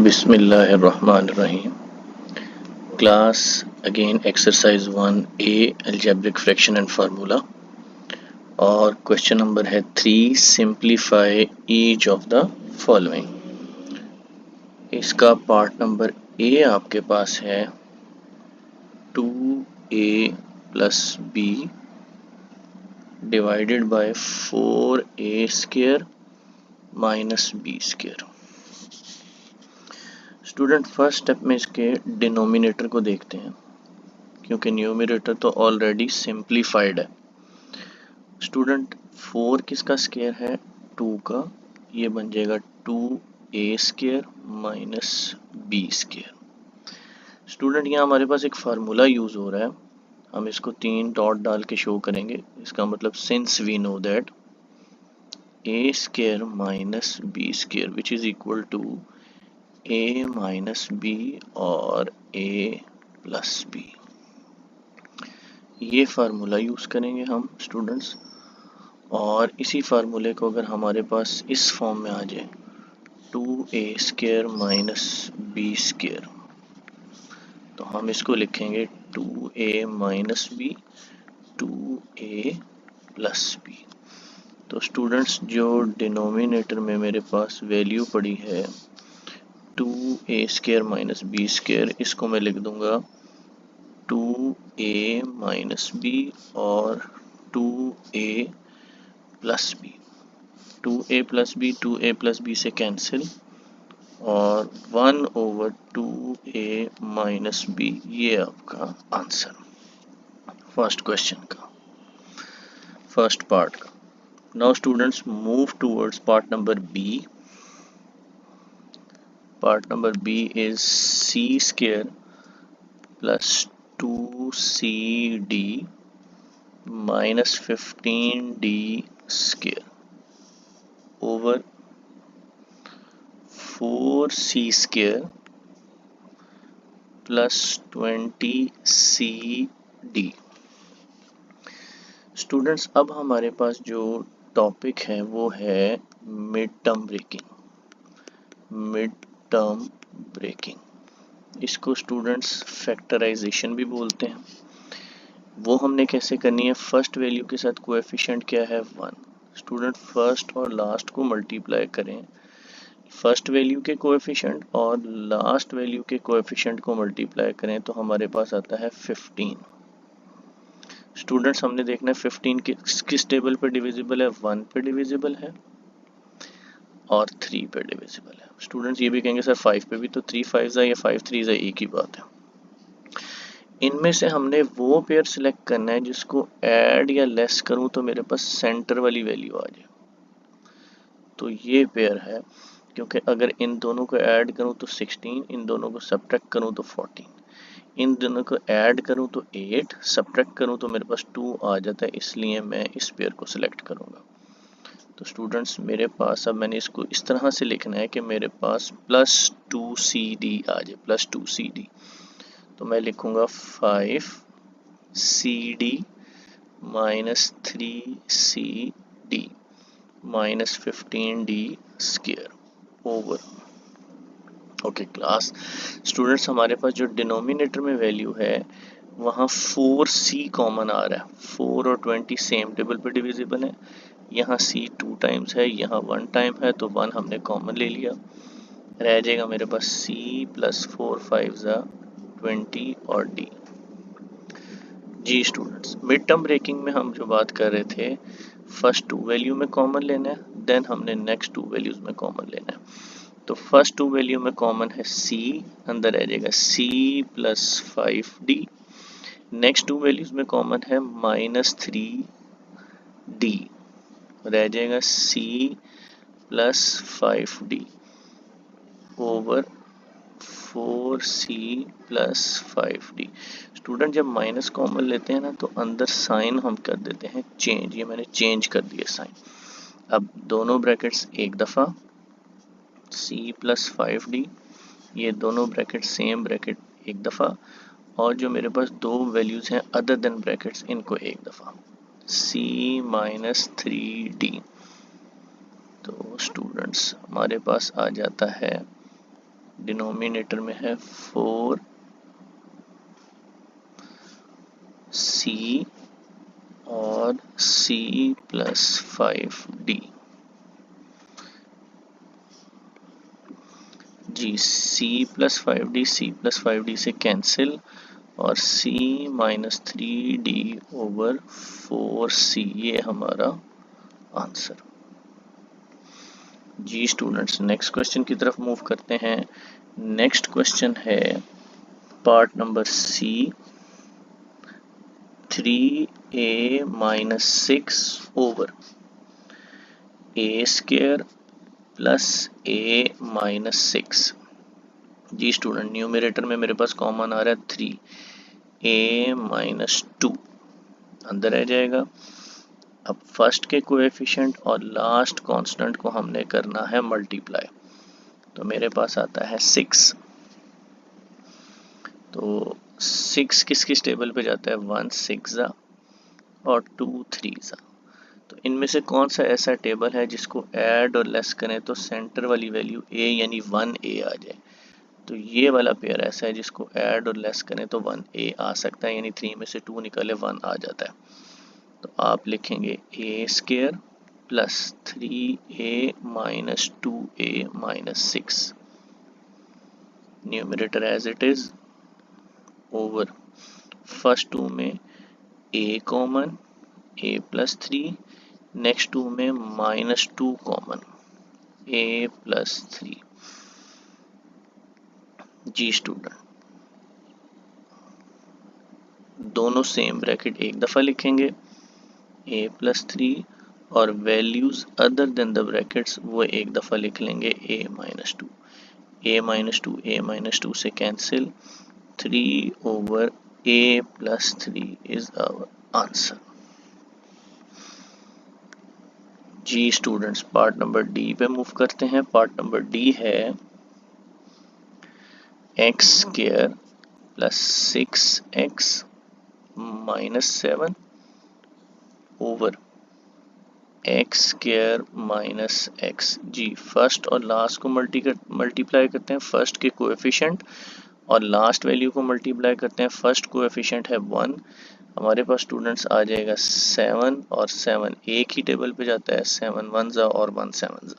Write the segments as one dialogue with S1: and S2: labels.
S1: बिस्मिल्लाहिर्रहमानिर्रहीम। Class again exercise 1A algebraic fraction and formula और question number है 3 simplify each of the following. इसका part number A आपके पास है 2A plus B divided by 4A square minus B square. Student first step में इसके denominator को देखते हैं क्योंकि न्यूमरेटर तो ऑलरेडी सिंप्लीफाइड है। स्टूडेंट 4 किसका स्क्वायर है? 2 का, ये बन जाएगा 2A square minus B square. Student यहाँ हमारे पास एक फार्मूला यूज हो रहा है, हम इसको 3 डॉट डाल के शो करेंगे। इसका मतलब since we know that A square minus B square which is equal to A minus B और A प्लस बी, ये फार्मूला यूज करेंगे हम स्टूडेंट्स। और इसी फार्मूले को अगर हमारे पास इस फॉर्म में आ जाए 2A square minus B square, तो हम इसको लिखेंगे 2A minus B 2A plus B. तो स्टूडेंट्स जो डिनोमिनेटर में मेरे पास वैल्यू पड़ी है 2A square minus B square, इसको मैं लिख दूंगा 2A माइनस बी और 2A plus B. 2A plus B 2A plus B से कैंसिल और 1/2A माइनस बी, ये आपका आंसर फर्स्ट क्वेश्चन का, फर्स्ट पार्ट का। Now students move towards part number B. Part number B is C square plus 2CD minus 15D square over 4C square plus 20CD। Students अब हमारे पास जो topic है वो है mid term breaking. Mid term breaking, इसको students factorization भी बोलते हैं। वो हमने कैसे करनी है? फर्स्ट वैल्यू के साथ कोएफिशिएंट क्या है? 1। स्टूडेंट फर्स्ट और लास्ट को मल्टीप्लाई करें, फर्स्ट वैल्यू के कोएफिशिएंट और लास्ट वैल्यू के कोएफिशिएंट को मल्टीप्लाई करें तो हमारे पास आता है 15। स्टूडेंट्स हमने देखना है 15 किस टेबल पे डिविजिबल है? 1 पे डिविजिबल है और 3 पे डिविजिबल है। स्टूडेंट्स ये भी कहेंगे सर 5 पे भी, तो 3 5 या 5 3 एक ही बात है। इनमें से हमने वो पेयर सिलेक्ट करना है जिसको ऐड या लेस करूं तो मेरे पास सेंटर वाली वैल्यू आ जाए, तो ये पेयर है। क्योंकि अगर इन दोनों को ऐड करूं तो 16, इन दोनों को सब्ट्रैक्ट करूं तो 14, इन दोनों को ऐड करूं तो 8, सब्ट्रैक्ट करूं तो मेरे पास 2 आ जाता है, इसलिए मैं इस पेयर को सिलेक्ट करूंगा। तो स्टूडेंट्स मेरे पास अब मैंने इसको इस तरह से लिखना है कि मेरे पास प्लस 2CD आ जाए, प्लस 2CD। तो मैं लिखूंगा 5CD minus 3CD minus 15D square over. Okay class. Students हमारे पास जो डिनोमिनेटर में वैल्यू है वहाँ 4C कॉमन आ रहा है, 4 और 20 सेम टेबल पे डिविजिबल है। यहाँ C 2 टाइम्स है, यहाँ 1 टाइम है, तो 1 हमने कॉमन ले लिया, रह जाएगा मेरे पास C प्लस 4 5 20 और D। जी स्टूडेंट्स, मिड टर्म ब्रेकिंग में हम जो बात कर रहे थे फर्स्ट 2 वैल्यू में कॉमन लेना है, देन हमने नेक्स्ट 2 वैल्यूज में कॉमन लेना है। तो फर्स्ट 2 वैल्यू में कॉमन है C, अंदर रह जाएगा C plus 5D। Next 2 values में कॉमन है माइनस 3D, रह जाएगा C plus 5D over 4C plus 5D। Student जब माइनस कॉमन लेते हैं ना तो अंदर साइन हम कर देते हैं चेंज, ये मैंने चेंज कर दिया साइन। अब दोनों ब्रैकेट्स एक दफ़ा C प्लस 5D, ये दोनों ब्रैकेट सेम ब्रैकेट एक दफ़ा, और जो मेरे पास दो वैल्यूज़ हैं अदर देन ब्रैकेट्स इनको एक दफ़ा C माइनस 3D। तो स्टूडेंट्स हमारे पास आ जाता है डिनोमिनेटर में है 4c और c प्लस 5d। जी, c प्लस 5d से कैंसिल और c minus 3d over 4c, ये हमारा आंसर। जी स्टूडेंट्स, नेक्स्ट क्वेश्चन की तरफ मूव करते हैं। नेक्स्ट क्वेश्चन है पार्ट नंबर सी, 3a माइनस 6 over a square plus a minus 6। जी स्टूडेंट, न्यूमरेटर में मेरे पास कॉमन आ रहा है 3a माइनस 2 अंदर आ जाएगा। अब फर्स्ट के कोएफिशिएंट और लास्ट कांस्टेंट को हमने करना है मल्टीप्लाई, तो मेरे पास आता है 6। तो 6 किस किस टेबल पे जाता है, 1 6 और 2 3। तो इनमें से कौन सा ऐसा टेबल है जिसको ऐड और लेस करें तो सेंटर वाली वैल्यू a यानी 1a आ जाए। तो ये वाला पेयर ऐसा है जिसको ऐड और लेस करें तो 1a आ सकता है, यानी 3 में से 2 निकाले 1 आ जाता है। तो आप लिखेंगे a square plus 3a minus 2a minus 6, numerator as it is, over first two में a कॉमन, a प्लस 3, नेक्स्ट टू में माइनस 2 कॉमन, a प्लस 3। जी स्टूडेंट, दोनों सेम ब्रैकेट एक दफ़ा लिखेंगे, a प्लस 3, और values other than the brackets वो एक दफ़ा लिख लेंगे a माइनस 2। a माइनस 2 से cancel, 3 over a plus 3 is our answer. जी स्टूडेंट्स, पार्ट नंबर डी पे मूव करते हैं। पार्ट नंबर डी है X square plus 6x minus 7 over X square minus x। जी, फर्स्ट और लास्ट को multiply करते हैं, फर्स्ट के कोएफिशिएंट और लास्ट वैल्यू को मल्टीप्लाई करते हैं। फर्स्ट कोएफिशिएंट है 1, हमारे पास स्टूडेंट्स आ जाएगा 7 और 7 एक ही टेबल पे जाता है, 7 1 और 1 7।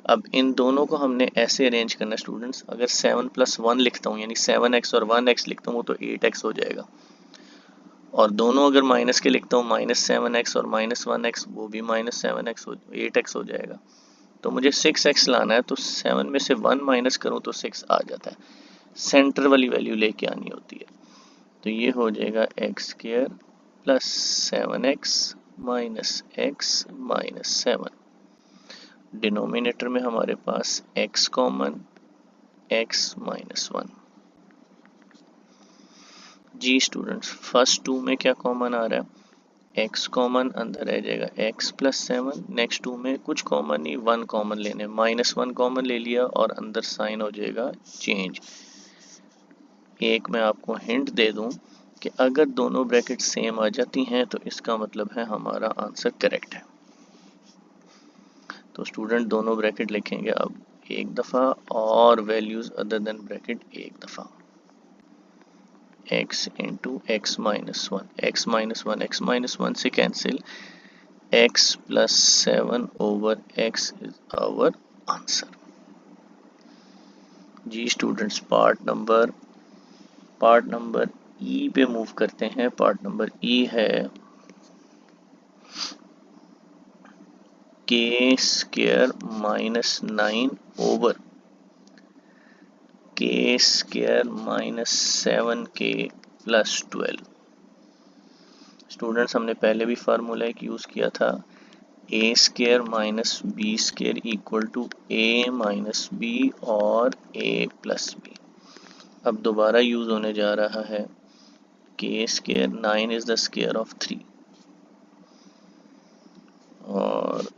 S1: अब इन दोनों को हमने ऐसे अरेंज करना है स्टूडेंट्स, अगर 7 प्लस 1 लिखता हूँ यानी 7x और 1x लिखता हूँ तो 8x हो जाएगा, और दोनों अगर माइनस के लिखता हूँ माइनस 7x और माइनस 1x, वो भी माइनस 7x 8x हो जाएगा। तो मुझे 6x लाना है, तो 7 में से 1 माइनस करूँ तो 6 आ जाता है, सेंटर वाली वैल्यू लेके आनी होती है। तो ये हो जाएगा X square plus 7x minus x minus 7। Denominator में हमारे पास x कॉमन, x माइनस 1। जी स्टूडेंट्स, फर्स्ट टू में क्या कॉमन आ रहा है, x कॉमन, अंदर रह जाएगा x प्लस 7, नेक्स्ट टू में कुछ कॉमन नहीं, 1 कॉमन लेने, माइनस 1 कॉमन ले लिया और अंदर साइन हो जाएगा चेंज। एक मैं आपको हिंट दे दूं कि अगर दोनों ब्रैकेट सेम आ जाती हैं तो इसका मतलब है हमारा आंसर करेक्ट है। तो स्टूडेंट दोनों ब्रैकेट लिखेंगे अब एक दफ़ा और वैल्यूज अदर देन ब्रैकेट एक दफ़ा, x into X minus 1, x minus 1 से cancel, x plus 7 over x is our answer. जी स्टूडेंट्स, पार्ट नंबर ई पे मूव करते हैं। पार्ट नंबर ई है k square minus 9 over k square minus 7k plus 12। Students, हमने पहले भी formula एक यूज़ किया था, a square minus B square equal to a minus B और a प्लस बी। अब दोबारा यूज़ होने जा रहा है k square, 9 is the square of 3, और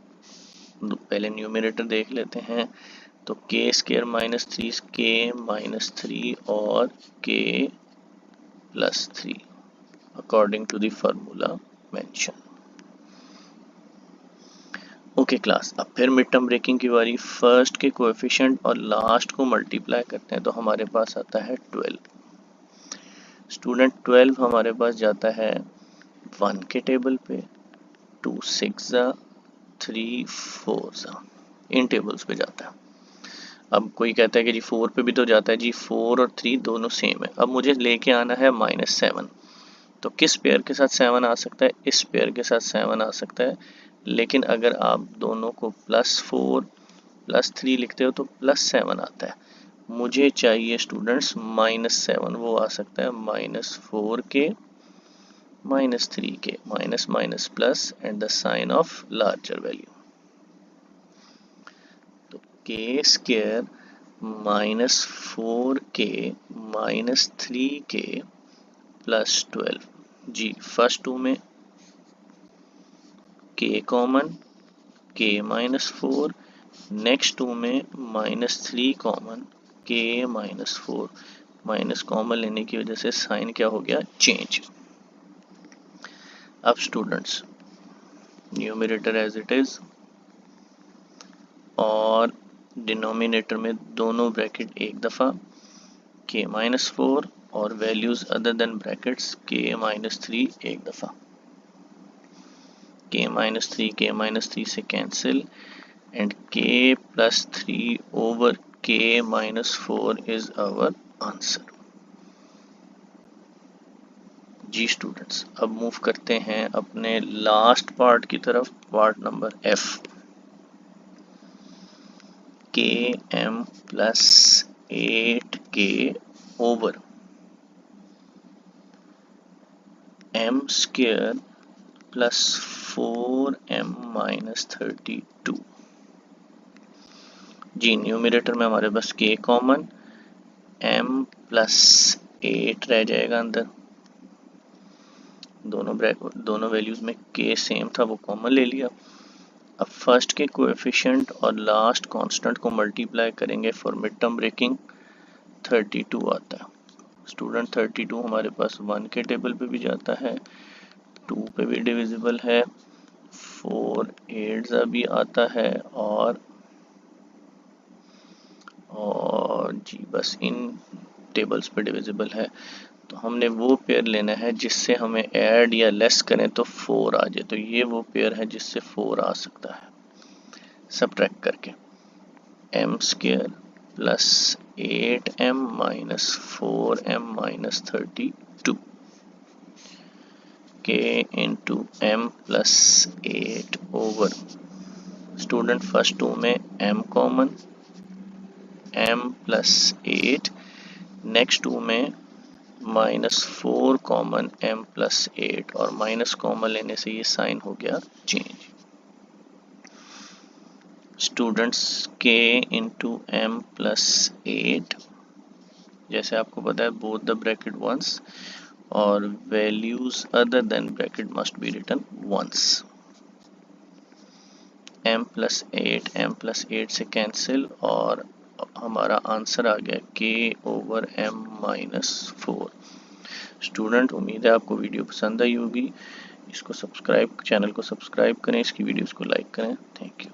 S1: पहले न्यूमरेटर देख लेते हैं। तो k square minus 3 k minus 3 और k plus 3 according to the formula mention. Okay class, अब फिर मिड टर्म ब्रेकिंग की बारी। फर्स्ट के कोएफिशिएंट और लास्ट को मल्टीप्लाई करते हैं तो हमारे पास आता है 12। स्टूडेंट 12 हमारे पास जाता है 1 के टेबल पे, 2 6 3 4 इन टेबल्स पे जाता है। अब कोई कहता है कि जी 4 पे भी तो जाता है। जी 4 और 3 दोनों सेम है। अब मुझे लेके आना है -7। तो किस पेयर के साथ 7 आ सकता है? इस पेयर के साथ 7 आ सकता है। लेकिन अगर आप दोनों को +4 +3 लिखते हो तो +7 आता है। मुझे चाहिए स्टूडेंट्स -7, वो आ सकता है -4 K -3 K, minus minus plus and the sign of larger value. तो के स्क्वायर -4 के -3 के +12। जी फर्स्ट टू में के कॉमन, के -4, नेक्स्ट टू में -3 कॉमन, के -4, माइनस कॉमन लेने की वजह से साइन क्या हो गया? चेंज। अब students numerator as it is और डिनोमिनेटर में दोनों ब्रैकेट एक दफ़ा, के -4 और वैल्यूज अदर देन ब्रैकेट्स के -3 एक दफ़ा। के -3 से कैंसिल एंड के +3 over K -4 is our answer. जी स्टूडेंट्स, अब मूव करते हैं अपने लास्ट पार्ट की तरफ, part number F. K m +8k over m square +4m -32। जी न्यूमरेटर में हमारे पास k कॉमन, m +8 रह जाएगा अंदर। दोनों वैल्यूज में k सेम था, वो कॉमन ले लिया। अब फर्स्ट के कोएफिशिएंट और लास्ट कांस्टेंट को मल्टीप्लाई करेंगे फॉर मिड टर्म ब्रेकिंग, 32 आता है। स्टूडेंट 32 हमारे पास 1 के टेबल पे भी जाता है, 2 पे भी डिविजिबल है, 4 8 भी आता है और जी बस इन टेबल्स पे डिविजिबल है। तो हमने वो पेयर लेना है जिससे हमें ऐड या लेस करें तो 4 आ जाए। तो ये वो पेयर है जिससे 4 आ सकता है सब्ट्रैक्ट करके। m स्क्वायर +8m -4m -32 k into m +8 over student first two में m common, m +8, next two में -4 कॉमन, m +8 और माइनस कॉमन लेने से ये साइन हो गया change. Students k into m +8, जैसे आपको पता है बोथ द ब्रैकेट वंस और values other than bracket must be written once. m +8 से कैंसिल और हमारा आंसर आ गया k ओवर m -4। स्टूडेंट उम्मीद है आपको वीडियो पसंद आई होगी। इसको चैनल को सब्सक्राइब करें, इसकी वीडियोस को लाइक करें। Thank you.